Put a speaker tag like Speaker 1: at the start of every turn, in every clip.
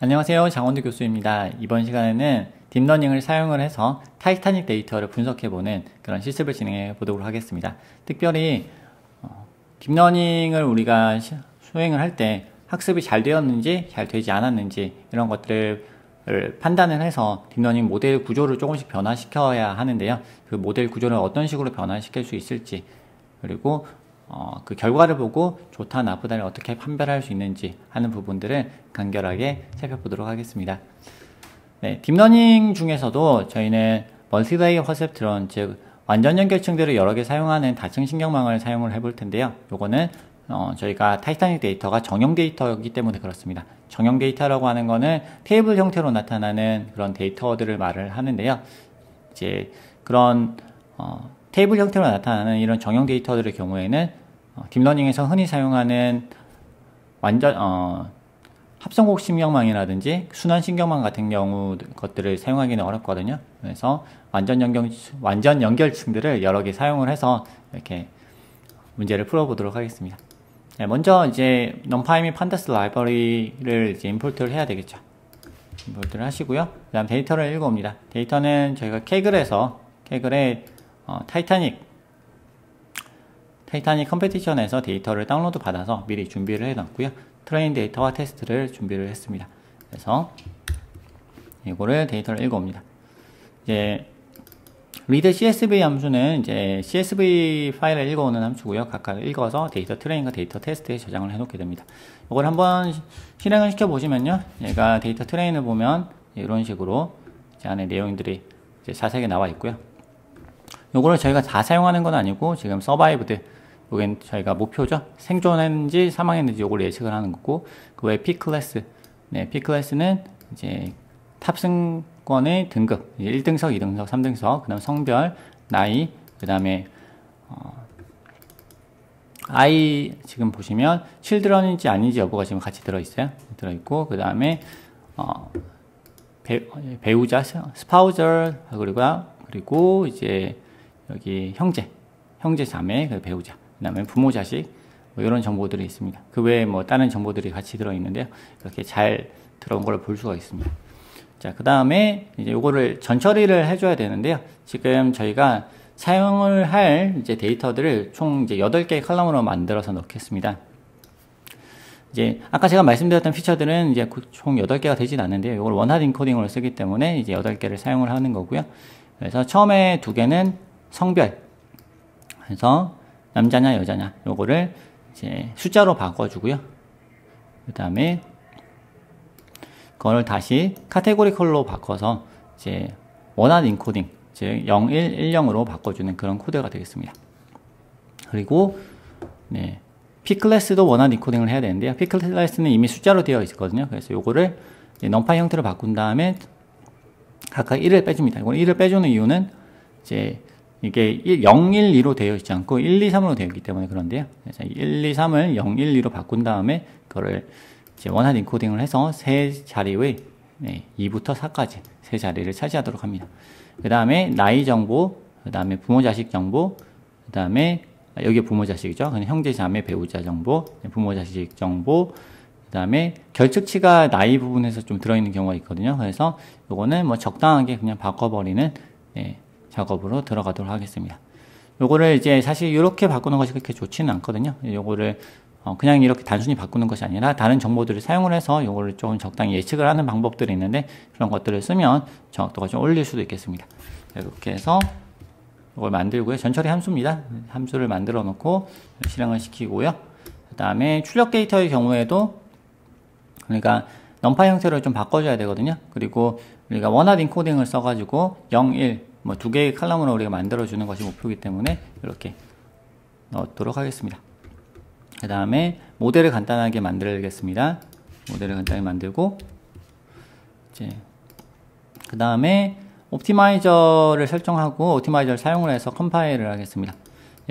Speaker 1: 안녕하세요. 장원두 교수입니다. 이번 시간에는 딥러닝을 사용을 해서 타이타닉 데이터를 분석해보는 그런 실습을 진행해 보도록 하겠습니다. 특별히 딥러닝을 우리가 수행을 할 때 학습이 잘 되었는지 잘 되지 않았는지 이런 것들을 판단을 해서 딥러닝 모델 구조를 조금씩 변화시켜야 하는데요. 그 모델 구조를 어떤 식으로 변화시킬 수 있을지, 그리고 그 결과를 보고 좋다 나쁘다를 어떻게 판별할 수 있는지 하는 부분들을 간결하게 살펴보도록 하겠습니다. 네, 딥러닝 중에서도 저희는 멀티레이어 퍼셉트론, 즉 완전 연결층들을 여러 개 사용하는 다층 신경망을 사용을 해볼 텐데요. 요거는 저희가 타이타닉 데이터가 정형 데이터이기 때문에 그렇습니다. 정형 데이터라고 하는 거는 테이블 형태로 나타나는 그런 데이터들을 말을 하는데요. 이제 그런 테이블 형태로 나타나는 이런 정형 데이터들의 경우에는 딥러닝에서 흔히 사용하는 완전 합성곡 신경망이라든지 순환 신경망 같은 경우 것들을 사용하기는 어렵거든요. 그래서 완전 연결층들을 여러 개 사용을 해서 이렇게 문제를 풀어보도록 하겠습니다. 네, 먼저 이제 numpy 및 pandas 라이브러리를 이제 임포트를 해야 되겠죠. 임포트를 하시고요. 그 다음 데이터를 읽어옵니다. 데이터는 저희가 케글에 타이타닉 컴페티션에서 데이터를 다운로드 받아서 미리 준비를 해놨고요. 트레인 데이터와 테스트를 준비를 했습니다. 그래서 이거를 데이터를 읽어옵니다. 이제 read CSV 함수는 이제 CSV 파일을 읽어오는 함수고요. 각각 읽어서 데이터 트레인과 데이터 테스트에 저장을 해놓게 됩니다. 이걸 한번 실행을 시켜 보시면요, 얘가 데이터 트레인을 보면 이런 식으로 이제 안에 내용들이 이제 자세하게 나와 있고요. 요거를 저희가 다 사용하는 건 아니고 지금 서바이브드, 요겐 저희가 목표죠. 생존했는지 사망했는지 요걸 예측을 하는 거고, 그 외에 P 클래스, 네, P 클래스는 이제 탑승권의 등급, 1등석, 2등석, 3등석, 그 다음 성별, 나이, 그 다음에 아이 지금 보시면 칠드런인지 아닌지 여부가 지금 같이 들어있어요. 들어있고, 그 다음에 배우자, 스파우저, 그리고 이제 여기 형제 자매, 배우자, 그 다음에 부모 자식, 뭐 이런 정보들이 있습니다. 그 외에 뭐 다른 정보들이 같이 들어있는데요. 이렇게 잘 들어온 걸 볼 수가 있습니다. 자, 그 다음에 이제 요거를 전처리를 해줘야 되는데요. 지금 저희가 사용을 할 이제 데이터들을 총 이제 8개의 컬럼으로 만들어서 넣겠습니다. 이제 아까 제가 말씀드렸던 피처들은 이제 총 8개가 되진 않는데요. 이걸 원하드 인코딩으로 쓰기 때문에 이제 8개를 사용을 하는 거고요. 그래서 처음에 2개는 성별, 그래서 남자냐 여자냐 요거를 이제 숫자로 바꿔주고요. 그 다음에 그거를 다시 카테고리컬로 바꿔서 이제 원하드 인코딩, 즉 0110으로 바꿔주는 그런 코드가 되겠습니다. 그리고 네, P 클래스도 원하드 인코딩을 해야 되는데요. P 클래스는 이미 숫자로 되어 있거든요. 그래서 요거를 numpy 형태로 바꾼 다음에 각각 1을 빼줍니다. 이걸 1을 빼주는 이유는 이제 이게 0, 1, 2로 되어 있지 않고 1, 2, 3으로 되어 있기 때문에 그런데요. 그래서 1, 2, 3을 0, 1, 2로 바꾼 다음에 그거를 이제 원하드 인코딩을 해서 세 자리의 2부터 4까지 세 자리를 차지하도록 합니다. 그 다음에 나이 정보, 그 다음에 부모 자식 정보, 그 다음에 여기 부모 자식이죠. 그냥 형제 자매 배우자 정보, 부모 자식 정보, 그 다음에 결측치가 나이 부분에서 좀 들어있는 경우가 있거든요. 그래서 요거는 뭐 적당하게 그냥 바꿔버리는 작업으로 들어가도록 하겠습니다. 요거를 이제 사실 이렇게 바꾸는 것이 그렇게 좋지는 않거든요. 요거를 그냥 이렇게 단순히 바꾸는 것이 아니라 다른 정보들을 사용을 해서 요거를 좀 적당히 예측을 하는 방법들이 있는데, 그런 것들을 쓰면 정확도가 좀 올릴 수도 있겠습니다. 이렇게 해서 이걸 만들고요. 전처리 함수입니다. 함수를 만들어 놓고 실행을 시키고요. 그 다음에 출력 데이터의 경우에도 그러니까 numpy 형태를 좀 바꿔줘야 되거든요. 그리고 우리가 원하드 인코딩을 써가지고 0, 1, 뭐 2개의 칼럼으로 우리가 만들어주는 것이 목표이기 때문에 이렇게 넣도록 하겠습니다. 그 다음에 모델을 간단하게 만들겠습니다. 모델을 간단히 만들고, 이제 그 다음에 옵티마이저를 설정하고 옵티마이저를 사용을 해서 컴파일을 하겠습니다.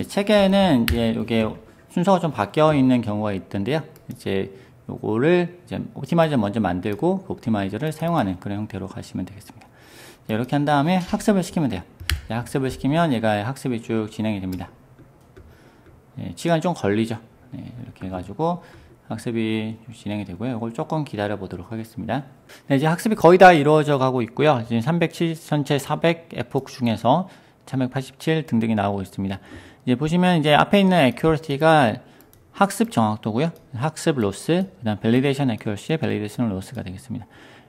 Speaker 1: 책에는 이제 이게 순서가 좀 바뀌어 있는 경우가 있던데요. 이제 요거를 이제 옵티마이저 먼저 만들고 그 옵티마이저를 사용하는 그런 형태로 가시면 되겠습니다. 이렇게 한 다음에 학습을 시키면 돼요. 학습을 시키면 얘가 학습이 쭉 진행이 됩니다. 시간이 좀 걸리죠. 이렇게 해가지고 학습이 진행이 되고요. 이걸 조금 기다려 보도록 하겠습니다. 네, 이제 학습이 거의 다 이루어져 가고 있고요. 지금 370 전체 400 에포크 중에서 387 등등이 나오고 있습니다. 이제 보시면 이제 앞에 있는 accuracy가 학습 정확도고요. 학습 로스, 그다음 validation accuracy, validation loss가 되겠습니다.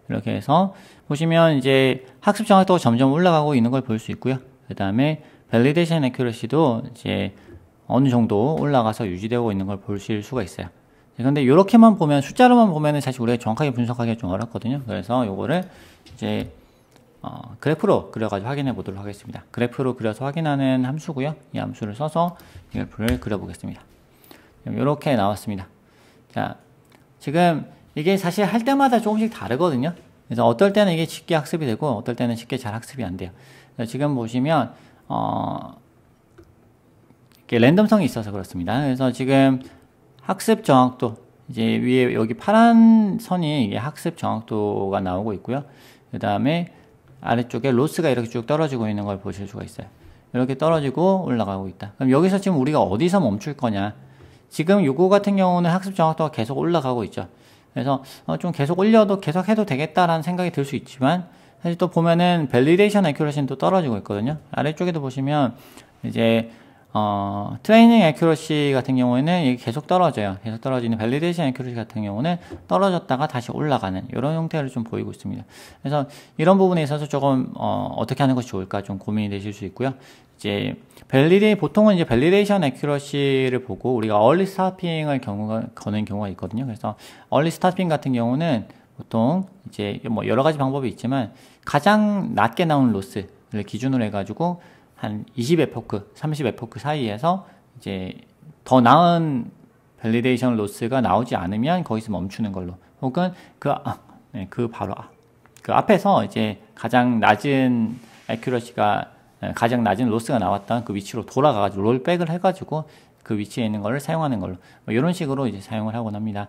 Speaker 1: 이렇게 해서 보시면 이제 학습 정확도가 점점 올라가고 있는 걸 볼 수 있고요. 그다음에 validation accuracy도 이제 어느 정도 올라가서 유지되고 있는 걸 보실 수가 있어요. 그런데 이렇게만 보면 숫자로만 보면은 사실 우리가 정확하게 분석하기가 좀 어렵거든요. 그래서 요거를 이제 그래프로 그려가지고 확인해 보도록 하겠습니다. 그래프로 그려서 확인하는 함수고요. 이 함수를 써서 이 그래프를 그려보겠습니다. 이렇게 나왔습니다. 자, 지금 이게 사실 할 때마다 조금씩 다르거든요. 그래서 어떨 때는 이게 쉽게 학습이 되고 어떨 때는 쉽게 잘 학습이 안 돼요. 지금 보시면 이렇게 랜덤성이 있어서 그렇습니다. 그래서 지금 학습 정확도, 이제 위에 여기 파란 선이 이게 학습 정확도가 나오고 있고요. 그 다음에 아래쪽에 로스가 이렇게 쭉 떨어지고 있는 걸 보실 수가 있어요. 이렇게 떨어지고 올라가고 있다. 그럼 여기서 지금 우리가 어디서 멈출 거냐? 지금 요거 같은 경우는 학습 정확도가 계속 올라가고 있죠. 그래서 좀 계속 올려도 계속 해도 되겠다라는 생각이 들 수 있지만 사실 또 보면은 validation accuracy는 또 떨어지고 있거든요. 아래쪽에도 보시면 이제 트레이닝 accuracy 같은 경우에는 이게 계속 떨어져요. 계속 떨어지는 validation accuracy 같은 경우는 떨어졌다가 다시 올라가는 이런 형태를 좀 보이고 있습니다. 그래서 이런 부분에 있어서 조금 어떻게 하는 것이 좋을까 좀 고민이 되실 수 있고요. 이제 보통은 이제 validation accuracy를 보고 우리가 early stopping을 거는 경우가 있거든요. 그래서 early stopping 같은 경우는 보통 이제 뭐 여러 가지 방법이 있지만 가장 낮게 나오는 로스를 기준으로 해가지고 한 20 에포크, 30 에포크 사이에서 이제 더 나은 밸리데이션 로스가 나오지 않으면 거기서 멈추는 걸로, 혹은 그 앞에서 이제 가장 낮은 액큐러시가 가장 낮은 로스가 나왔던 그 위치로 돌아가가지고 롤백을 해가지고 그 위치에 있는 거를 사용하는 걸로, 뭐 이런 식으로 이제 사용을 하곤 합니다.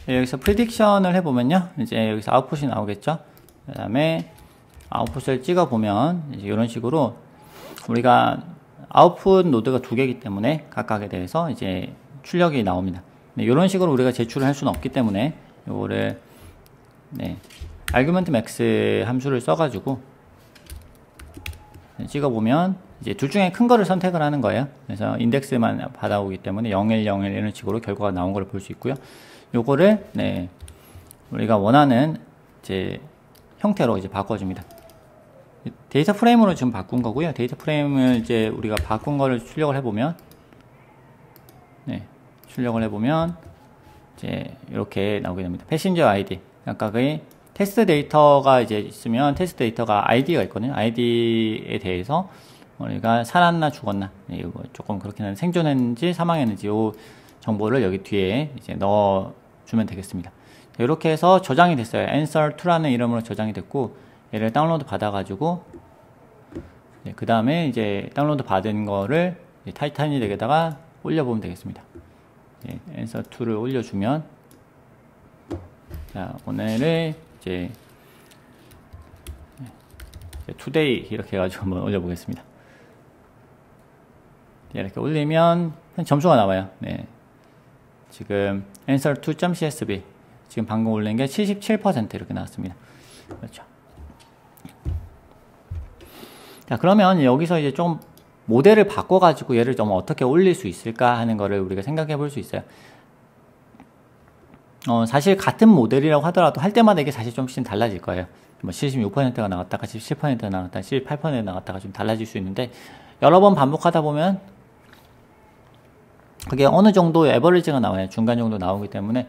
Speaker 1: 여기서 프리딕션을 해보면요, 이제 여기서 아웃풋이 나오겠죠. 그 다음에 아웃풋을 찍어보면 이제 이런 식으로 우리가 아웃풋 노드가 두 개이기 때문에 각각에 대해서 이제 출력이 나옵니다. 네, 이런 식으로 우리가 제출을 할 수는 없기 때문에 이거를 argument max 함수를 써가지고 찍어보면 이제 둘 중에 큰 거를 선택을 하는 거예요. 그래서 인덱스만 받아오기 때문에 01, 01 이런 식으로 결과가 나온 걸 볼 수 있고요. 요거를 우리가 원하는 이제 형태로 이제 바꿔줍니다. 데이터 프레임으로 지금 바꾼 거고요. 데이터 프레임을 이제 우리가 바꾼 거를 출력을 해보면, 출력을 해보면 이제 이렇게 나오게 됩니다. 패신저 아이디, 각각의 테스트 데이터가 이제 있으면 테스트 데이터가 아이디가 있거든요. 아이디에 대해서 우리가 살았나 죽었나, 이거 조금 그렇긴 한데 생존했는지 사망했는지 이 정보를 여기 뒤에 이제 넣어주면 되겠습니다. 이렇게 해서 저장이 됐어요. answer2라는 이름으로 저장이 됐고, 얘를 다운로드 받아가지고 그 다음에 이제 다운로드 받은 거를 타이타닉에다가 올려보면 되겠습니다. answer2를 올려주면, 자, 오늘을 이제 today 이렇게 해가지고 한번 올려보겠습니다. 이렇게 올리면 점수가 나와요. 지금 answer2.csv 지금 방금 올린 게 77% 이렇게 나왔습니다. 그렇죠. 자, 그러면 여기서 이제 좀 모델을 바꿔가지고 얘를 좀 어떻게 올릴 수 있을까 하는 거를 우리가 생각해 볼 수 있어요. 사실 같은 모델이라고 하더라도 할 때마다 이게 사실 좀씩 달라질 거예요. 뭐 76%가 나왔다가 17%가 나왔다가 18%가 나왔다가 좀 달라질 수 있는데, 여러 번 반복하다 보면 그게 어느 정도 에버리지가 나와요. 중간 정도 나오기 때문에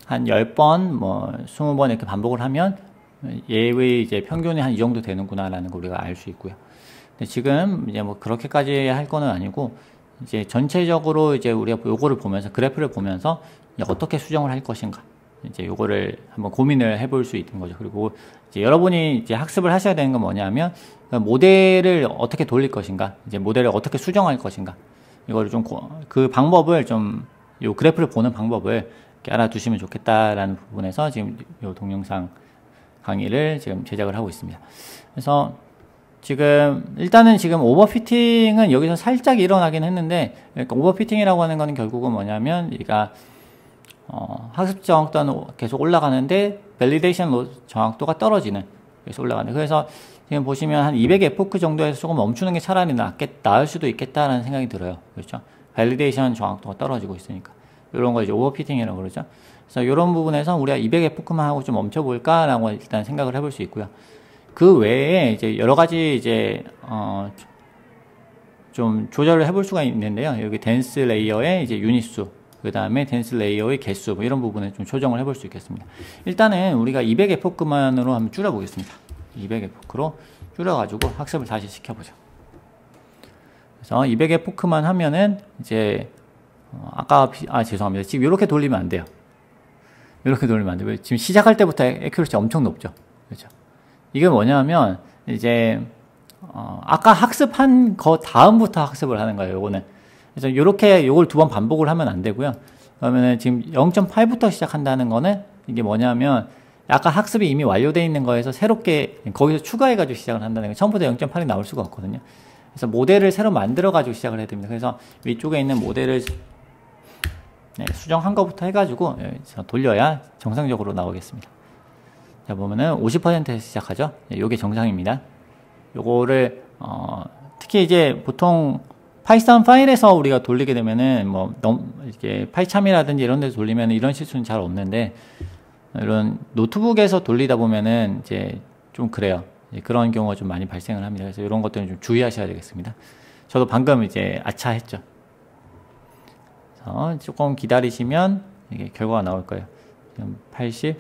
Speaker 1: 한 10번, 뭐 20번 이렇게 반복을 하면 얘의 이제 평균이 한 이 정도 되는구나라는 걸 우리가 알 수 있고요. 근데 지금 이제 뭐 그렇게까지 할 거는 아니고, 이제 전체적으로 이제 우리가 요거를 보면서 그래프를 보면서 어떻게 수정을 할 것인가, 이제 요거를 한번 고민을 해볼 수 있는 거죠. 그리고 이제 여러분이 이제 학습을 하셔야 되는 건 뭐냐면, 모델을 어떻게 돌릴 것인가, 이제 모델을 어떻게 수정할 것인가, 이거를 좀 그 방법을 좀 요 그래프를 보는 방법을 알아두시면 좋겠다라는 부분에서 지금 요 동영상 강의를 지금 제작을 하고 있습니다. 그래서 지금 일단은 지금 오버피팅은 여기서 살짝 일어나긴 했는데, 그러니까 오버피팅이라고 하는 거는 결국은 뭐냐면, 우리가 학습 정확도는 계속 올라가는데 밸리데이션 정확도가 떨어지는, 계속 올라가는. 그래서 지금 보시면 한 200 에포크 정도에서 조금 멈추는 게 차라리 나을 수도 있겠다라는 생각이 들어요. 그렇죠? 밸리데이션 정확도가 떨어지고 있으니까. 이런 거 이제 오버피팅이라고 그러죠. 그래서 이런 부분에서 우리가 200 에포크만 하고 좀 멈춰볼까라고 일단 생각을 해볼 수 있고요. 그 외에 이제 여러 가지 이제 좀 조절을 해볼 수가 있는데요. 여기 댄스 레이어의 이제 유닛수, 그 다음에 댄스 레이어의 개수, 뭐 이런 부분에 좀 조정을 해볼 수 있겠습니다. 일단은 우리가 200 에포크만으로 한번 줄여보겠습니다. 200 에포크로 줄여가지고 학습을 다시 시켜보죠. 그래서 200 에포크만 하면은 이제 죄송합니다. 지금 이렇게 돌리면 안 돼요. 이렇게 돌리면 안 돼요. 지금 시작할 때부터 애큐러시 엄청 높죠. 그렇죠? 이게 뭐냐면 이제 아까 학습한 거 다음부터 학습을 하는 거예요. 요거는. 그래서 이렇게 요걸 2번 반복을 하면 안 되고요. 그러면은 지금 0.8부터 시작한다는 거는 이게 뭐냐면 아까 학습이 이미 완료되어 있는 거에서 새롭게 거기서 추가해가지고 시작을 한다는 거예요. 처음부터 0.8이 나올 수가 없거든요. 그래서 모델을 새로 만들어가지고 시작을 해야 됩니다. 그래서 위쪽에 있는 모델을 수정한 것부터 해가지고 돌려야 정상적으로 나오겠습니다. 자, 보면은 50%에서 시작하죠. 요게 정상입니다. 요거를 특히 이제 보통 파이썬 파일에서 우리가 돌리게 되면은 뭐 이렇게 파이참이라든지 이런 데서 돌리면 이런 실수는 잘 없는데, 이런 노트북에서 돌리다 보면은 이제 좀 그래요. 그런 경우가 좀 많이 발생을 합니다. 그래서 이런 것들은 좀 주의하셔야 되겠습니다. 저도 방금 이제 아차 했죠. 그래서 조금 기다리시면 이게 결과가 나올 거예요. 지금 80.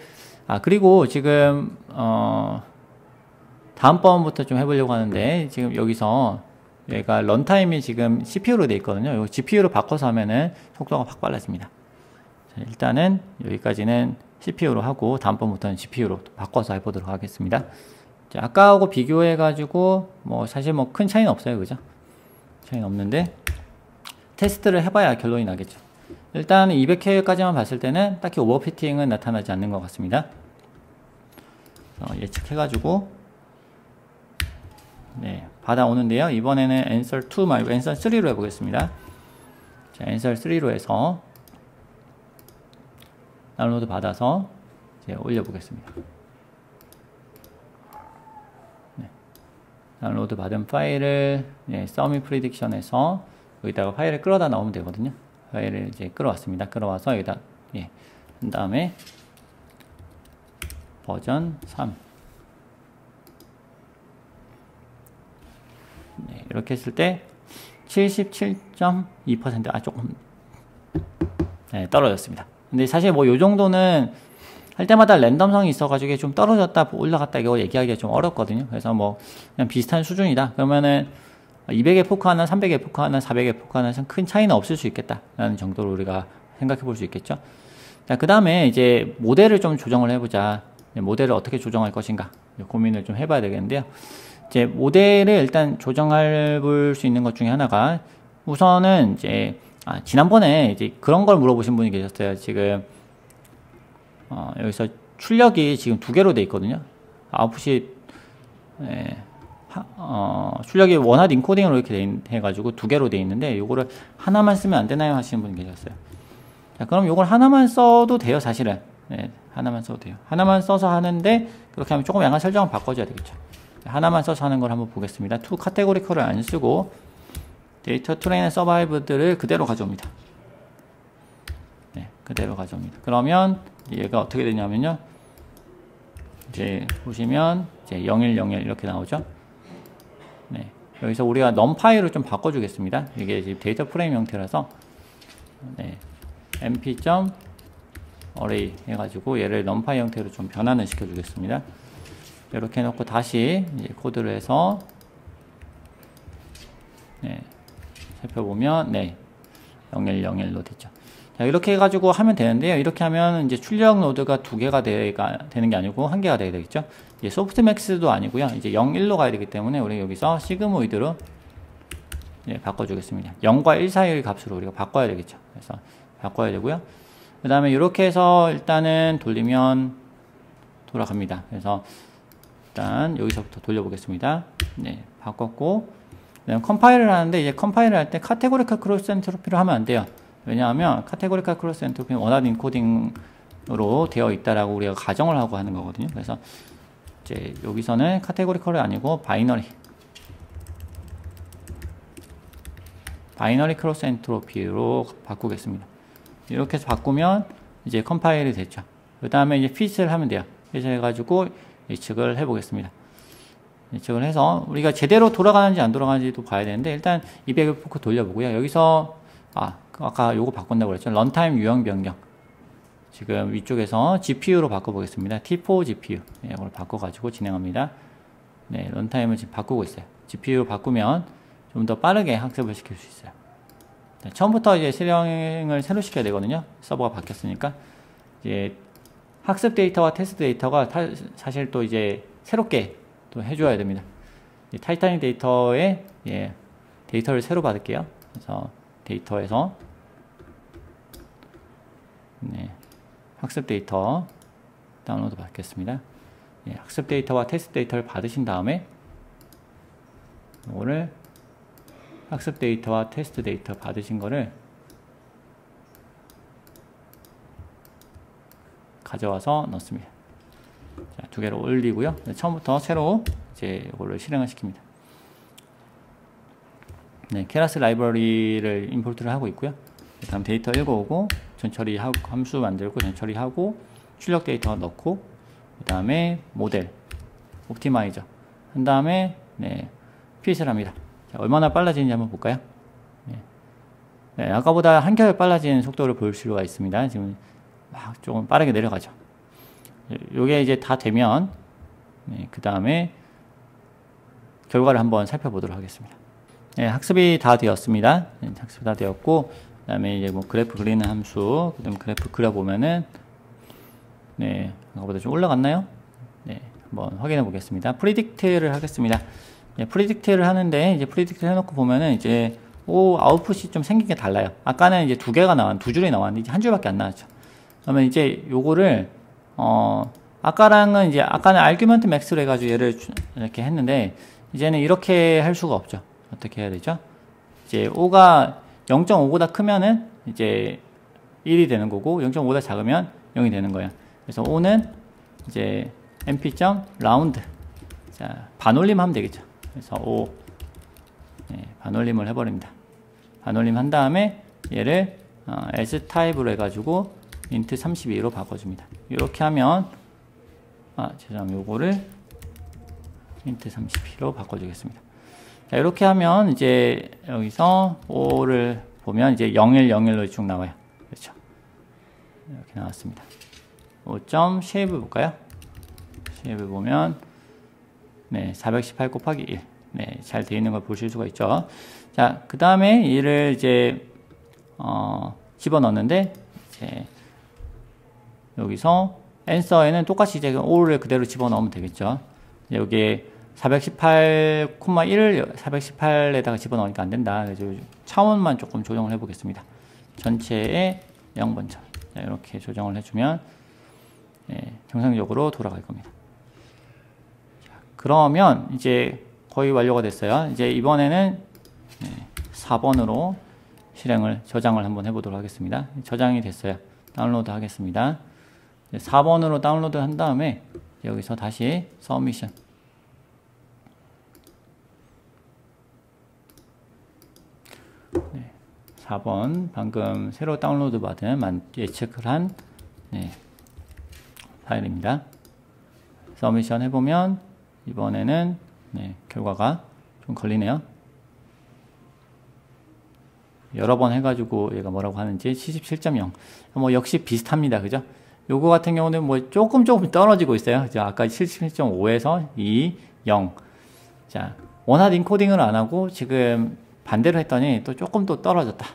Speaker 1: 그리고 지금 다음번부터 좀 해보려고 하는데, 지금 여기서 얘가 런타임이 지금 CPU로 되어 있거든요. 이거 GPU로 바꿔서 하면은 속도가 확 빨라집니다. 자, 일단은 여기까지는 CPU로 하고 다음번부터는 GPU로 바꿔서 해보도록 하겠습니다. 자, 아까하고 비교해가지고 뭐 사실 뭐 큰 차이는 없어요. 그죠? 차이는 없는데 테스트를 해봐야 결론이 나겠죠. 일단 200K까지만 봤을 때는 딱히 오버피팅은 나타나지 않는 것 같습니다. 예측해가지고 받아오는데요. 이번에는 answer 2 말고 answer 3로 해보겠습니다. 자, answer 3로 해서 다운로드 받아서 이제 올려보겠습니다. 다운로드 받은 파일을 서미 프리딕션에서 여기다가 파일을 끌어다 나오면 되거든요. 파일을 이제 끌어왔습니다. 끌어와서 여기다 한 다음에 버전 3 이렇게 했을 때 77.2% 조금 떨어졌습니다. 근데 사실 뭐 요 정도는 할 때마다 랜덤성이 있어가지고 좀 떨어졌다 올라갔다 이거 얘기하기가 좀 어렵거든요. 그래서 뭐 그냥 비슷한 수준이다. 그러면은 200에 포크 하나, 300에 포크 하나, 400에 포크 하나 큰 차이는 없을 수 있겠다라는 정도로 우리가 생각해 볼 수 있겠죠. 자, 그 다음에 이제 모델을 좀 조정을 해보자. 모델을 어떻게 조정할 것인가 고민을 좀 해봐야 되겠는데요. 이제 모델을 일단 조정해 볼 수 있는 것 중에 하나가 우선은 이제 지난번에 이제 그런 걸 물어보신 분이 계셨어요. 지금 여기서 출력이 지금 2개로 돼 있거든요. 아웃풋이 출력이 원하드 인코딩으로 이렇게 해가지고 2개로 돼 있는데 요거를 하나만 쓰면 안 되나요? 하시는 분이 계셨어요. 자, 그럼 요걸 하나만 써도 돼요, 사실은. 하나만 써도 돼요. 하나만 써서 하는데 그렇게 하면 조금 양화 설정을 바꿔줘야 되겠죠. 하나만 써서 하는 걸 한번 보겠습니다. 투 카테고리컬을 안 쓰고 데이터 트레인 앤 서바이브들을 그대로 가져옵니다. 그대로 가져옵니다. 그러면 얘가 어떻게 되냐면요. 이제 보시면 이제 0101 이렇게 나오죠. 여기서 우리가 num파이를 좀 바꿔주겠습니다. 이게 지금 데이터 프레임 형태라서 mp.array 해가지고 얘를 numpy 형태로 좀 변환을 시켜주겠습니다. 이렇게 해놓고 다시 이제 코드를 해서 살펴보면 0101로 됐죠. 자, 이렇게 해가지고 하면 되는데요. 이렇게 하면 이제 출력 노드가 2개가 되는 게 아니고 1개가 돼야 되겠죠. 이제 소프트맥스도 아니고요. 이제 01로 가야 되기 때문에 우리 여기서 시그모이드로 바꿔주겠습니다. 0과 1 사이의 값으로 우리가 바꿔야 되겠죠. 그래서 바꿔야 되고요. 그 다음에 이렇게 해서 일단은 돌리면 돌아갑니다. 그래서 일단 여기서부터 돌려보겠습니다. 바꿨고 컴파일을 하는데 이제 컴파일을 할 때 카테고리컬 크로스 엔트로피로 하면 안 돼요. 왜냐하면 카테고리컬 크로스 엔트로피는 원하는 인코딩으로 되어 있다라고 우리가 가정을 하고 하는 거거든요. 그래서 이제 여기서는 카테고리컬이 아니고 바이너리 크로스 엔트로피로 바꾸겠습니다. 이렇게 해서 바꾸면 이제 컴파일이 됐죠. 그 다음에 이제 핏을 하면 돼요. 핏을 해가지고 예측을 해보겠습니다. 예측을 해서 우리가 제대로 돌아가는지 안 돌아가는지도 봐야 되는데, 일단 200을 포크 돌려보고요. 여기서 아까 요거 바꾼다고 그랬죠. 런타임 유형 변경. 지금 위쪽에서 GPU로 바꿔보겠습니다. T4 GPU. 네, 이걸 바꿔가지고 진행합니다. 네, 런타임을 지금 바꾸고 있어요. GPU로 바꾸면 좀 더 빠르게 학습을 시킬 수 있어요. 네, 처음부터 이제 실행을 새로 시켜야 되거든요. 서버가 바뀌었으니까. 이제 학습 데이터와 테스트 데이터가 사실 또 이제 새롭게 또 해줘야 됩니다. 타이타닉 데이터에 데이터를 새로 받을게요. 그래서 데이터에서 학습 데이터 다운로드 받겠습니다. 학습 데이터와 테스트 데이터를 받으신 다음에 이거를 학습 데이터와 테스트 데이터 받으신 거를 가져와서 넣습니다. 자, 두 개를 올리고요. 처음부터 새로 이제 이거를 실행을 시킵니다. 네, 케라스 라이브러리를 임포트를 하고 있고요. 그 다음 데이터 읽어오고 전처리하고 함수 만들고 전처리하고 출력 데이터 넣고 그 다음에 모델 옵티마이저 한 다음에 핏을 합니다. 자, 얼마나 빨라지는지 한번 볼까요? 아까보다 한결 빨라진 속도를 볼 수가 있습니다. 지금 막 조금 빠르게 내려가죠. 요게 이제 다 되면 그 다음에 결과를 한번 살펴보도록 하겠습니다. 학습이 다 되었습니다. 학습이 다 되었고, 그 다음에 이제 뭐 그래프 그리는 함수, 그 다음 그래프 그려보면은 아까보다 좀 올라갔나요? 한번 확인해 보겠습니다. 프리딕트를 하겠습니다. 프리딕트를 하는데, 이제 프리딕트 해놓고 보면은 이제 아웃풋이 좀 생긴 게 달라요. 아까는 이제 두 줄이 나왔는데 이제 한 줄밖에 안 나왔죠. 그러면 이제 요거를 아까는 아규먼트 맥스로 해가지고 얘를 이렇게 했는데, 이제는 이렇게 할 수가 없죠. 어떻게 해야 되죠? 이제 O가 0.5보다 크면은 이제 1이 되는 거고, 0.5보다 작으면 0이 되는 거예요. 그래서 O는 이제 np.round. 자, 반올림 하면 되겠죠. 그래서 O, 반올림을 해버립니다. 반올림 한 다음에 얘를 as type로 해가지고 int 32로 바꿔줍니다. 이렇게 하면 죄송합니다. 요거를 int 32로 바꿔주겠습니다. 자, 이렇게 하면 이제 여기서 O를 보면 이제 0101로 쭉 나와요. 그렇죠. 이렇게 나왔습니다. 5.shape 볼까요? shape 보면 418 곱하기 1. 잘 되어 있는 걸 보실 수가 있죠. 자, 그 다음에 얘를 이제 집어넣는데 이제 여기서 answer에는 똑같이 이제 O를 그대로 집어넣으면 되겠죠. 여기에 418,1을 418에다가 집어넣으니까 안 된다. 그래서 차원만 조금 조정을 해보겠습니다. 전체에 0번처럼 이렇게 조정을 해주면 정상적으로 돌아갈 겁니다. 자, 그러면 이제 거의 완료가 됐어요. 이제 이번에는 4번으로 저장을 한번 해보도록 하겠습니다. 저장이 됐어요. 다운로드 하겠습니다. 4번으로 다운로드 한 다음에 여기서 다시 서미션 4번 방금 새로 다운로드 받은 예측을 한 파일입니다. 서미션 해보면 이번에는 결과가 좀 걸리네요. 여러 번 해가지고 얘가 뭐라고 하는지 77.0 뭐 역시 비슷합니다. 그죠? 요거 같은 경우는 뭐 조금 떨어지고 있어요. 아까 77.5에서 2, 0. 자, 원하드 인코딩을 안 하고 지금 반대로 했더니 또 조금 또 떨어졌다.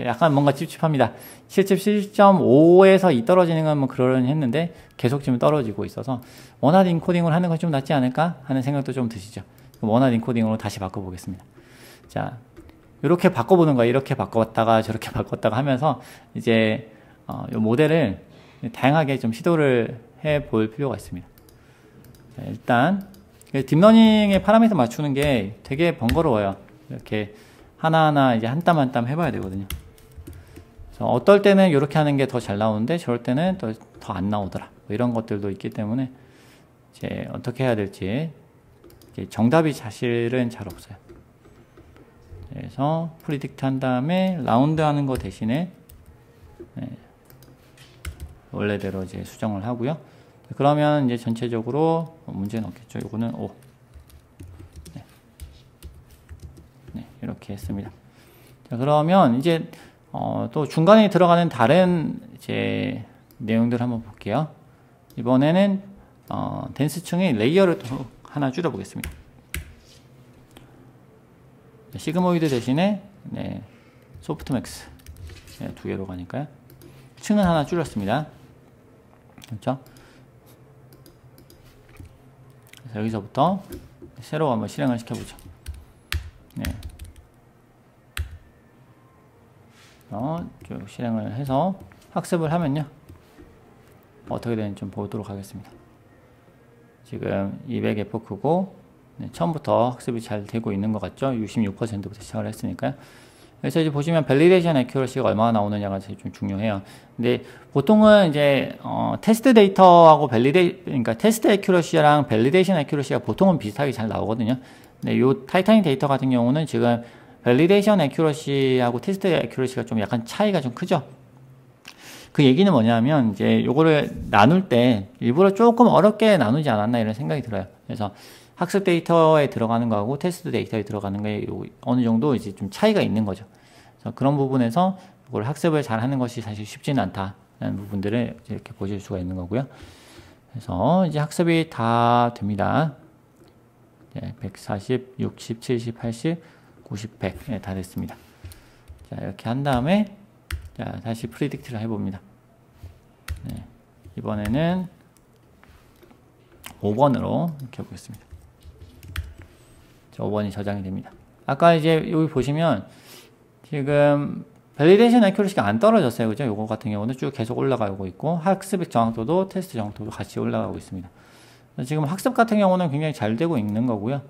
Speaker 1: 약간 뭔가 찝찝합니다. 77.5에서 2 떨어지는 건 뭐 그러려니 했는데 계속 지금 떨어지고 있어서 원하드 인코딩을 하는 것이 좀 낫지 않을까 하는 생각도 좀 드시죠. 원하드 인코딩으로 다시 바꿔보겠습니다. 자, 이렇게 바꿔보는 거예요. 이렇게 바꿨다가 저렇게 바꿨다가 하면서 이제 이 모델을 다양하게 좀 시도를 해볼 필요가 있습니다. 자, 일단 딥러닝의 파라미터 맞추는 게 되게 번거로워요. 이렇게 하나하나 이제 한 땀 한 땀 해봐야 되거든요. 그래서 어떨 때는 이렇게 하는 게 더 잘 나오는데 저럴 때는 더 안 나오더라. 뭐 이런 것들도 있기 때문에 이제 어떻게 해야 될지 이제 정답이 사실은 잘 없어요. 그래서 프리딕트 한 다음에 라운드 하는 거 대신에 원래대로 이제 수정을 하고요. 그러면 이제 전체적으로 문제는 없겠죠. 이거는 5. 네, 이렇게 했습니다. 자, 그러면 이제 또 중간에 들어가는 다른 이제 내용들 한번 볼게요. 이번에는 댄스층의 레이어를 또 하나 줄여보겠습니다. 시그모이드 대신에 소프트맥스 두 개로 가니까요. 층은 하나 줄였습니다. 그렇죠? 그래서 여기서부터 새로 한번 실행을 시켜보죠. 네. 쭉 실행을 해서 학습을 하면요. 어떻게 되는지 좀 보도록 하겠습니다. 지금 200F크고 처음부터 학습이 잘 되고 있는 것 같죠? 66%부터 시작을 했으니까요. 그래서 이제 보시면 밸리데이션 애큐러시가 얼마나 나오느냐가 좀 중요해요. 근데 보통은 이제 테스트 데이터하고 그러니까 테스트 애큐러시랑 밸리데이션 애큐러시가 보통은 비슷하게 잘 나오거든요. 근데 요 타이타닉 데이터 같은 경우는 지금 밸리데이션 애큐러시하고 테스트 애큐러시가 좀 약간 차이가 좀 크죠. 그 얘기는 뭐냐면 이제 요거를 나눌 때 일부러 조금 어렵게 나누지 않았나 이런 생각이 들어요. 그래서 학습 데이터에 들어가는 거하고 테스트 데이터에 들어가는 게 어느 정도 이제 좀 차이가 있는 거죠. 그래서 그런 부분에서 이걸 학습을 잘 하는 것이 사실 쉽지는 않다라는 부분들을 이렇게 보실 수가 있는 거고요. 그래서 이제 학습이 다 됩니다. 140, 60, 70, 80, 90, 100 다 됐습니다. 자, 이렇게 한 다음에 자, 다시 프리딕트를 해봅니다. 네, 이번에는 5번으로 이렇게 해보겠습니다. 5번이 저장이 됩니다. 아까 이제 여기 보시면 지금 밸리데이션 애큐러시가 안 떨어졌어요. 그죠? 요거 같은 경우는 쭉 계속 올라가고 있고 학습 정확도도 테스트 정확도도 같이 올라가고 있습니다. 지금 학습 같은 경우는 굉장히 잘 되고 있는 거고요.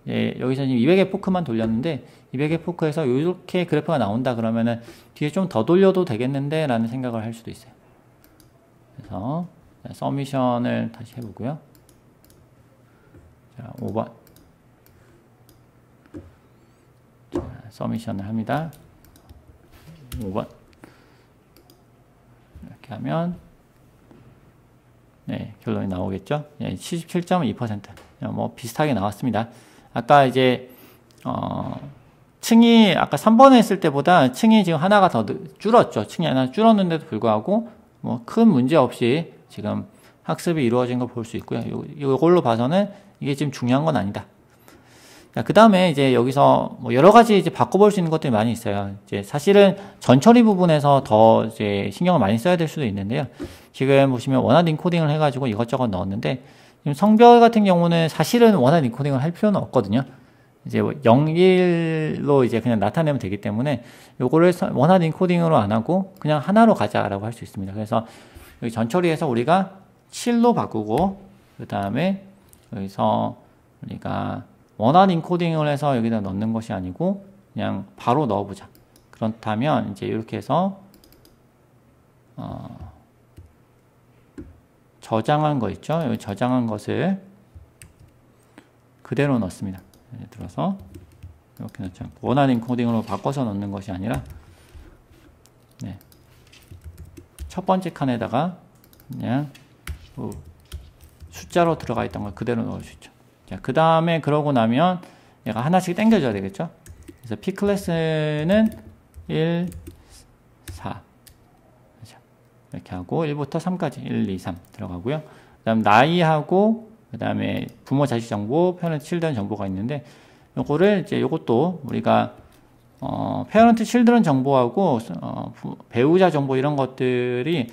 Speaker 1: 여기서 지금 200의 포크만 돌렸는데 200의 포크에서 이렇게 그래프가 나온다 그러면은 뒤에 좀 더 돌려도 되겠는데 라는 생각을 할 수도 있어요. 그래서 서미션을 다시 해보고요. 자, 5번 자, 서미션을 합니다. 5번 이렇게 하면 네, 결론이 나오겠죠. 77.2% 뭐 비슷하게 나왔습니다. 아까 이제 층이 아까 3번에 했을 때보다 층이 지금 하나가 더 줄었죠. 층이 하나 줄었는데도 불구하고 뭐 큰 문제 없이 지금 학습이 이루어진 걸 볼 수 있고요. 이걸로 봐서는 이게 지금 중요한 건 아니다. 그 다음에 이제 여기서 뭐 여러 가지 이제 바꿔볼 수 있는 것들이 많이 있어요. 이제 사실은 전처리 부분에서 더 이제 신경을 많이 써야 될 수도 있는데요. 지금 보시면 원하는 인코딩을 해가지고 이것저것 넣었는데 지금 성별 같은 경우는 사실은 원하는 인코딩을 할 필요는 없거든요. 이제 0, 1로 이제 그냥 나타내면 되기 때문에 요거를 원하는 인코딩으로 안 하고 그냥 하나로 가자라고 할 수 있습니다. 그래서 여기 전처리에서 우리가 7로 바꾸고 그 다음에 여기서 우리가 원하는 인코딩을 해서 여기다 넣는 것이 아니고 그냥 바로 넣어보자. 그렇다면 이제 이렇게 해서 저장한 거 있죠? 여기 저장한 것을 그대로 넣습니다. 예를 들어서 이렇게 넣지 않고 원하는 인코딩으로 바꿔서 넣는 것이 아니라 네. 첫 번째 칸에다가 그냥 숫자로 들어가 있던 걸 그대로 넣을 수 있죠. 자, 그 다음에 그러고 나면 얘가 하나씩 당겨줘야 되겠죠. 그래서 P 클래스는 1, 4 이렇게 하고 1부터 3까지 1, 2, 3 들어가고요. 그 다음 나이하고 그 다음에 부모 자식 정보, 페어런트 칠드런 정보가 있는데 요거를 이제 요것도 우리가 페어런트 칠드런 정보하고 배우자 정보 이런 것들이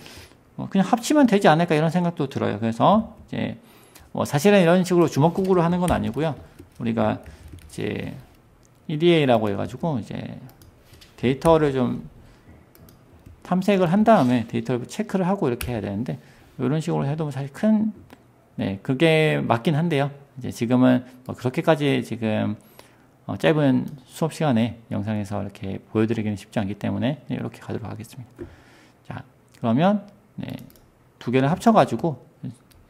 Speaker 1: 그냥 합치면 되지 않을까 이런 생각도 들어요. 그래서 이제 사실은 이런 식으로 주먹구구로 하는 건 아니고요. 우리가 이제 EDA라고 해가지고 이제 데이터를 좀 탐색을 한 다음에 데이터를 체크를 하고 이렇게 해야 되는데 이런 식으로 해도 사실 그게 맞긴 한데요. 이제 지금은 뭐 그렇게까지 지금 짧은 수업 시간에 영상에서 이렇게 보여드리기는 쉽지 않기 때문에 이렇게 가도록 하겠습니다. 자, 그러면 네, 두 개를 합쳐가지고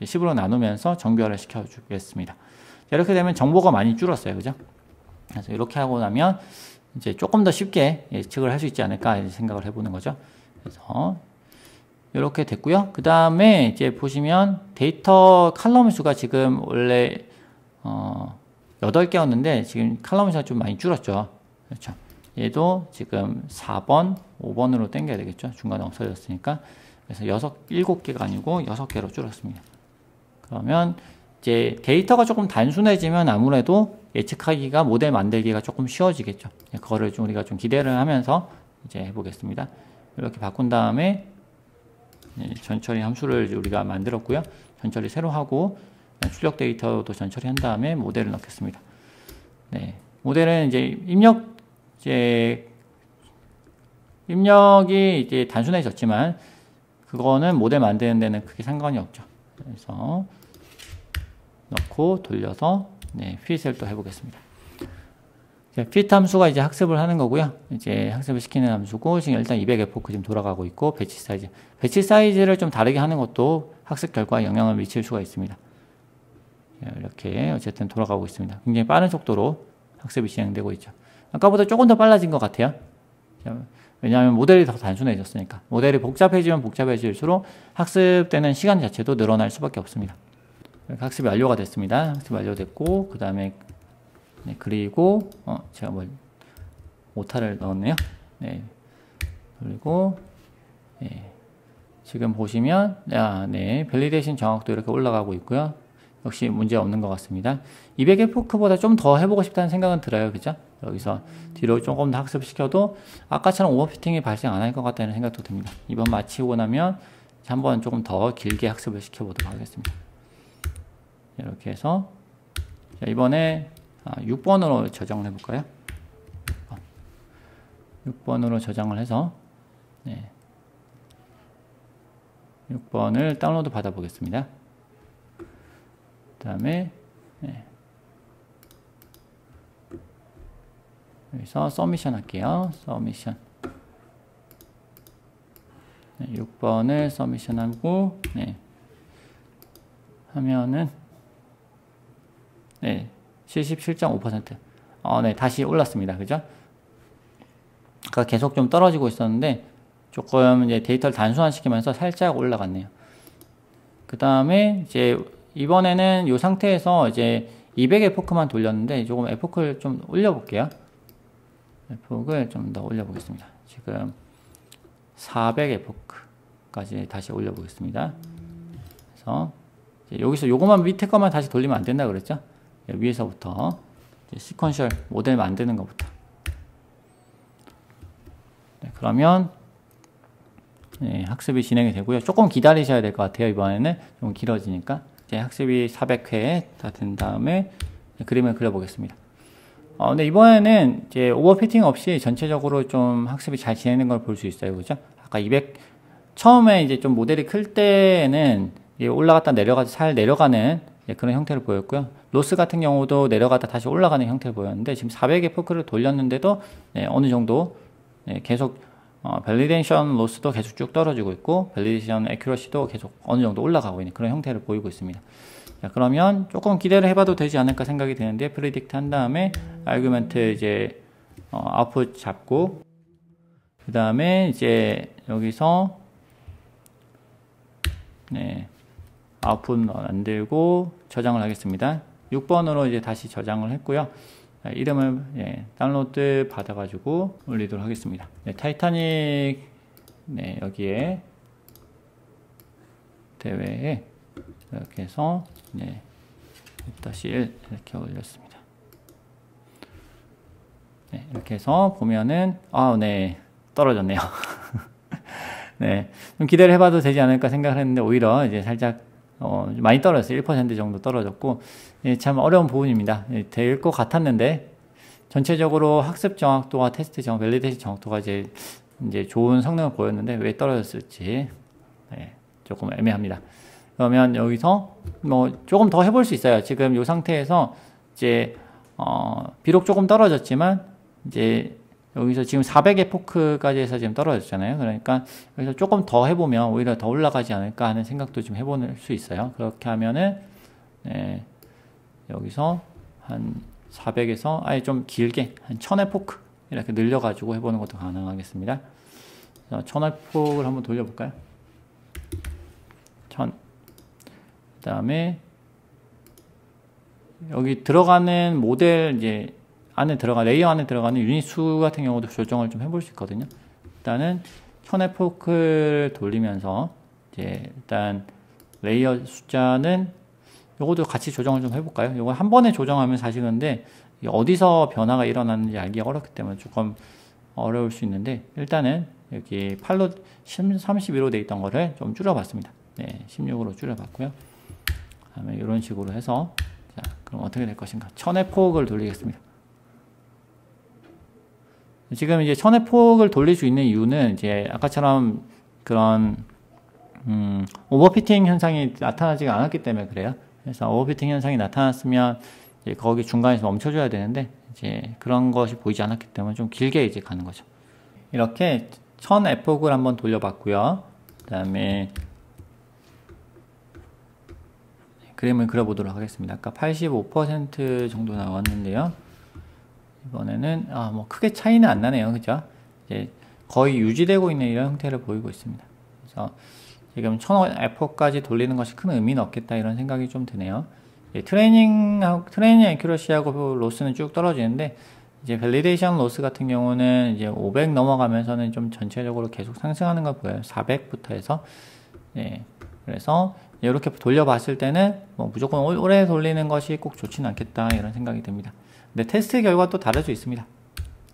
Speaker 1: 10으로 나누면서 정비화를 시켜주겠습니다. 이렇게 되면 정보가 많이 줄었어요. 그죠? 그래서 이렇게 하고 나면 이제 조금 더 쉽게 예측을 할 수 있지 않을까 생각을 해보는 거죠. 그래서 이렇게 됐고요. 그 다음에 이제 보시면 데이터 칼럼 수가 지금 원래 8개였는데 지금 칼럼 수가 좀 많이 줄었죠. 그렇죠. 얘도 지금 4번, 5번으로 당겨야 되겠죠. 중간에 없어졌으니까. 그래서 7개가 아니고 6개로 줄었습니다. 그러면 이제 데이터가 조금 단순해지면 아무래도 예측하기가 모델 만들기가 조금 쉬워지겠죠. 그거를 좀 우리가 좀 기대를 하면서 이제 해보겠습니다. 이렇게 바꾼 다음에 전처리 함수를 우리가 만들었고요. 전처리 새로 하고 출력 데이터도 전처리 한 다음에 모델을 넣겠습니다. 네, 모델은 이제 입력이 이제 단순해졌지만 그거는 모델 만드는 데는 크게 상관이 없죠. 그래서 넣고 돌려서 핏을 또 해보겠습니다. fit 함수가 이제 학습을 하는 거고요. 이제 학습을 시키는 함수고 지금 일단 200에포크 지금 돌아가고 있고 배치 사이즈를 좀 다르게 하는 것도 학습 결과에 영향을 미칠 수가 있습니다. 이렇게 어쨌든 돌아가고 있습니다. 굉장히 빠른 속도로 학습이 진행되고 있죠. 아까보다 조금 더 빨라진 것 같아요. 왜냐하면 모델이 더 단순해졌으니까. 모델이 복잡해지면 복잡해질수록 학습되는 시간 자체도 늘어날 수밖에 없습니다. 학습이 완료가 됐습니다. 학습이 완료됐고 그 다음에 그리고 제가 오타를 넣었네요. 네. 그리고 지금 보시면 밸리데이션 정확도 이렇게 올라가고 있고요. 역시 문제 없는 것 같습니다. 200에포크보다 좀 더 해보고 싶다는 생각은 들어요. 그죠? 여기서 뒤로 조금 더 학습시켜도 아까처럼 오버피팅이 발생 안 할 것 같다는 생각도 듭니다. 이번 마치고 나면 한번 조금 더 길게 학습을 시켜보도록 하겠습니다. 이렇게 해서 이번에 6번으로 저장을 해볼까요? 6번으로 저장을 해서 6번을 다운로드 받아 보겠습니다. 그 다음에 여기서 서미션 할게요. 서미션 6번을 서미션 하고 하면은 77.5%. 다시 올랐습니다. 그죠? 아까 계속 좀 떨어지고 있었는데 조금 이제 데이터를 단순화시키면서 살짝 올라갔네요. 그 다음에 이제 이번에는 이 상태에서 이제 200에포크만 돌렸는데 조금 에포크를 좀 올려볼게요. 에포크를 좀 더 올려보겠습니다. 지금 400에포크까지 다시 올려보겠습니다. 그래서 여기서 요거만 밑에 것만 다시 돌리면 안 된다 그랬죠? 위에서부터 시퀀셜 모델 만드는 것부터. 그러면 학습이 진행이 되고요. 조금 기다리셔야 될 것 같아요. 이번에는 좀 길어지니까. 이제 학습이 400회 다 된 다음에 그림을 그려보겠습니다. 근데 이번에는 이제 오버피팅 없이 전체적으로 좀 학습이 잘 진행된 걸 볼 수 있어요. 그죠? 아까 처음에 이제 좀 모델이 클 때는 올라갔다 내려가다 잘 내려가는 그런 형태를 보였고요. 로스 같은 경우도 내려가다 다시 올라가는 형태를 보였는데 지금 400에포크를 돌렸는데도 어느 정도 계속 밸리데이션 로스도 계속 쭉 떨어지고 있고 밸리데이션 애큐러시도 계속 어느 정도 올라가고 있는 그런 형태를 보이고 있습니다. 자, 그러면 조금 기대를 해봐도 되지 않을까 생각이 드는데 프리딕트 한 다음에 아규멘트 이제 아웃풋 잡고 그 다음에 이제 여기서 아웃풋 만들고 저장을 하겠습니다. 6번으로 이제 다시 저장을 했고요. 이름을 다운로드 받아가지고 올리도록 하겠습니다. 타이타닉 여기에 대회에 이렇게 해서 1-1 이렇게 올렸습니다. 이렇게 해서 보면은 떨어졌네요. 좀 기대를 해봐도 되지 않을까 생각을 했는데 오히려 이제 살짝 많이 떨어졌어요. 1% 정도 떨어졌고 참 어려운 부분입니다. 될 것 같았는데 전체적으로 학습 정확도와 테스트 밸리데이션 정확도가 이제 좋은 성능을 보였는데 왜 떨어졌을지 조금 애매합니다. 그러면 여기서 조금 더 해볼 수 있어요. 지금 이 상태에서 이제 비록 조금 떨어졌지만 이제 여기서 지금 400의 포크까지 해서 지금 떨어졌잖아요. 그러니까 여기서 조금 더 해보면 오히려 더 올라가지 않을까 하는 생각도 좀 해볼 수 있어요. 그렇게 하면은 네, 여기서 한 400에서 아예 좀 길게 한 1000의 포크 이렇게 늘려가지고 해보는 것도 가능하겠습니다. 1000의 폭을 한번 돌려볼까요? 1000. 그 다음에 여기 들어가는 모델 이제 레이어 안에 들어가는 유닛 수 같은 경우도 조정을 좀 해볼 수 있거든요. 일단은 1000의 포크를 돌리면서 이제 일단 레이어 숫자는 요것도 같이 조정을 좀 해볼까요? 요거 한 번에 조정하면 사실 근데 어디서 변화가 일어났는지 알기가 어렵기 때문에 조금 어려울 수 있는데 일단은 여기 8로 32로 돼 있던 거를 좀 줄여봤습니다. 네, 16으로 줄여봤고요. 그다음에 이런 식으로 해서 자, 그럼 어떻게 될 것인가? 1000의 폭을 돌리겠습니다. 지금 이제 1000의 폭을 돌릴 수 있는 이유는 이제 아까처럼 그런 오버피팅 현상이 나타나지가 않았기 때문에 그래요. 그래서 오버피팅 현상이 나타났으면 이제 거기 중간에서 멈춰줘야 되는데 이제 그런 것이 보이지 않았기 때문에 좀 길게 이제 가는 거죠. 이렇게 1000의 폭을 한번 돌려봤고요. 그 다음에 그림을 그려보도록 하겠습니다. 아까 85% 정도 나왔는데요. 이번에는 뭐 크게 차이는 안 나네요. 그죠? 이제 거의 유지되고 있는 이런 형태를 보이고 있습니다. 그래서 지금 1000F까지 돌리는 것이 큰 의미는 없겠다 이런 생각이 좀 드네요. 트레이닝 애큐러시하고 로스는 쭉 떨어지는데 이제 밸리데이션 로스 같은 경우는 이제 500 넘어가면서는 좀 전체적으로 계속 상승하는 걸 보여요. 400부터 해서. 네. 그래서 이렇게 돌려봤을 때는 뭐 무조건 오래 돌리는 것이 꼭 좋지는 않겠다 이런 생각이 듭니다. 근데 테스트 결과 또 다를 수 있습니다.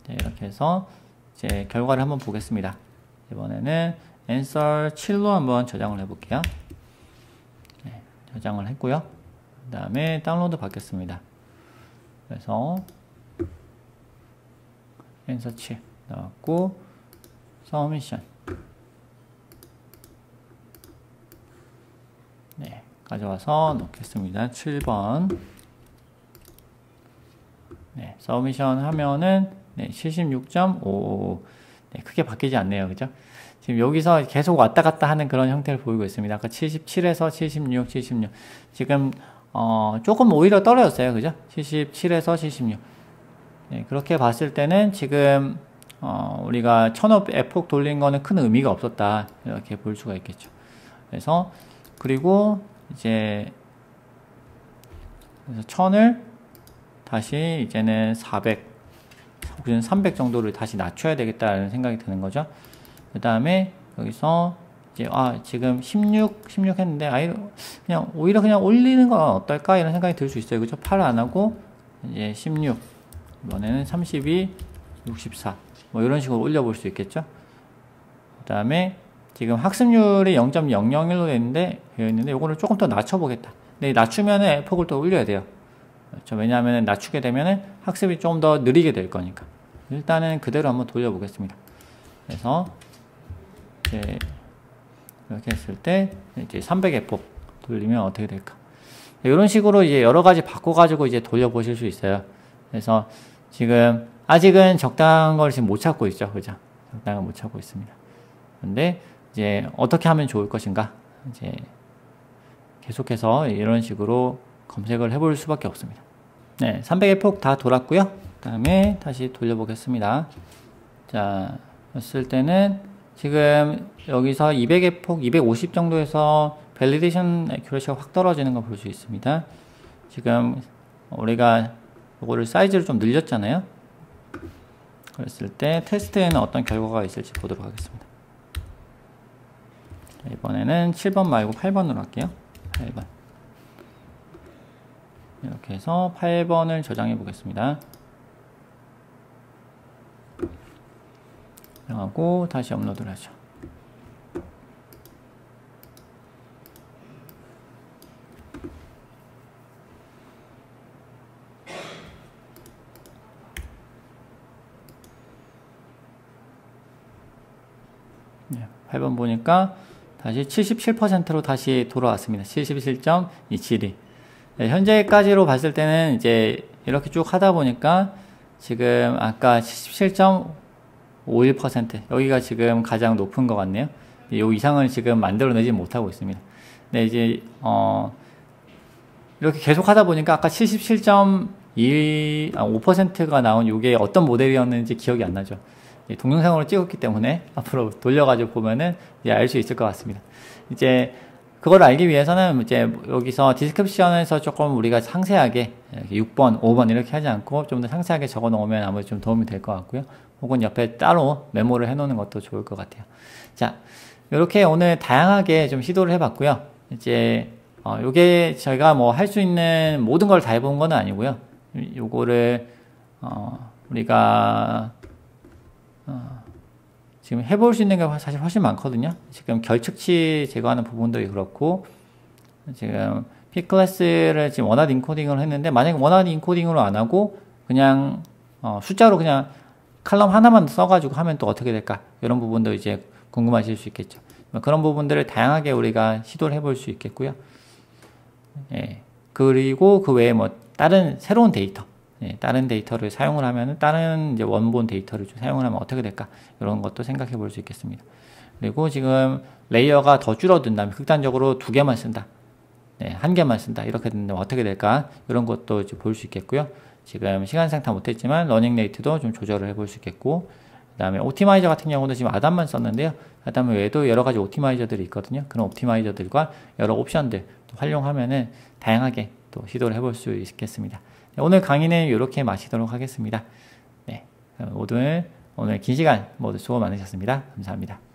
Speaker 1: 네, 이렇게 해서 이제 결과를 한번 보겠습니다. 이번에는 answer 7로 한번 저장을 해볼게요. 네, 저장을 했고요. 그 다음에 다운로드 받겠습니다. 그래서 answer 7 나왔고 submission 네, 가져와서 넣겠습니다. 7번 네, 서미션 하면은 네, 76.5 네, 크게 바뀌지 않네요. 그죠? 지금 여기서 계속 왔다 갔다 하는 그런 형태를 보이고 있습니다. 아까 77에서 76, 76 지금 조금 오히려 떨어졌어요. 그죠? 77에서 76 네, 그렇게 봤을 때는 지금 우리가 1000업 F폭 돌린 거는 큰 의미가 없었다 이렇게 볼 수가 있겠죠. 그래서 그리고 이제 그래서 1000을 다시 이제는 400 혹은 300 정도를 다시 낮춰야 되겠다는 생각이 드는 거죠. 그 다음에 여기서 이제 지금 16 했는데 그냥 오히려 그냥 올리는 건 어떨까 이런 생각이 들 수 있어요. 그죠? 8 안 하고 이제 16 이번에는 32 64 뭐 이런 식으로 올려볼 수 있겠죠. 그 다음에 지금 학습률이 0.001로 되어 있는데 요거를 조금 더 낮춰보겠다. 근데 낮추면은 폭을 또 올려야 돼요. 그렇죠. 왜냐하면 낮추게 되면은 학습이 좀 더 느리게 될 거니까. 일단은 그대로 한번 돌려보겠습니다. 그래서 이제 이렇게 했을 때 이제 300의 폭 돌리면 어떻게 될까? 이런 식으로 이제 여러 가지 바꿔가지고 이제 돌려보실 수 있어요. 그래서 지금 아직은 적당한 걸 지금 못 찾고 있죠. 그죠? 적당한 걸 못 찾고 있습니다. 근데 이제 어떻게 하면 좋을 것인가? 이제 계속해서 이런 식으로 검색을 해볼 수밖에 없습니다. 네, 300의 폭 다 돌았고요. 그 다음에 다시 돌려보겠습니다. 자, 했을 때는 지금 여기서 200의 폭, 250 정도에서 밸리데이션 애큐러시가 확 떨어지는 걸 볼 수 있습니다. 지금 우리가 이거를 사이즈를 좀 늘렸잖아요. 그랬을 때 테스트에는 어떤 결과가 있을지 보도록 하겠습니다. 자, 이번에는 7번 말고 8번으로 할게요. 8번. 이렇게 해서 8번을 저장해 보겠습니다. 하고 다시 업로드를 하죠. 네, 8번 보니까 다시 77%로 다시 돌아왔습니다. 77.272. 네, 현재까지로 봤을 때는 이제 이렇게 쭉 하다 보니까 지금 아까 77.51% 여기가 지금 가장 높은 것 같네요. 이 이상을 지금 만들어내지 못하고 있습니다. 네, 이제 이렇게 계속 하다 보니까 아까 77.5%가 나온 이게 어떤 모델이었는지 기억이 안 나죠. 동영상으로 찍었기 때문에 앞으로 돌려가지고 보면은 이제 알 수 있을 것 같습니다. 이제 그걸 알기 위해서는 이제 여기서 디스크립션에서 조금 우리가 상세하게 6번, 5번 이렇게 하지 않고 좀 더 상세하게 적어 놓으면 아무래도 좀 도움이 될 것 같고요. 혹은 옆에 따로 메모를 해 놓는 것도 좋을 것 같아요. 자, 이렇게 오늘 다양하게 좀 시도를 해봤고요. 이제 요게 저희가 뭐 할 수 있는 모든 걸 다 해본 건 아니고요. 요거를 우리가 지금 해볼 수 있는 게 사실 훨씬 많거든요. 지금 결측치 제거하는 부분도 그렇고, 지금 P클래스를 지금 원하드 인코딩을 했는데, 만약에 원하드 인코딩으로 안 하고, 그냥, 숫자로 그냥 칼럼 하나만 써가지고 하면 또 어떻게 될까? 이런 부분도 이제 궁금하실 수 있겠죠. 그런 부분들을 다양하게 우리가 시도를 해볼 수 있겠고요. 예. 그리고 그 외에 뭐, 다른 새로운 데이터. 예, 다른 데이터를 사용을 하면 다른 이제 원본 데이터를 좀 사용을 하면 어떻게 될까 이런 것도 생각해 볼 수 있겠습니다. 그리고 지금 레이어가 더 줄어든다면 극단적으로 2개만 쓴다, 네, 1개만 쓴다 이렇게 된다면 어떻게 될까 이런 것도 볼 수 있겠고요. 지금 시간상 다 못했지만 러닝 레이트도 좀 조절을 해볼 수 있겠고, 그 다음에 오티마이저 같은 경우도 지금 아담만 썼는데요. 아담 외에도 여러 가지 오티마이저들이 있거든요. 그런 오티마이저들과 여러 옵션들 활용하면은 다양하게 또 시도를 해볼 수 있겠습니다. 오늘 강의는 이렇게 마치도록 하겠습니다. 네, 오늘 긴 시간 모두 수고 많으셨습니다. 감사합니다.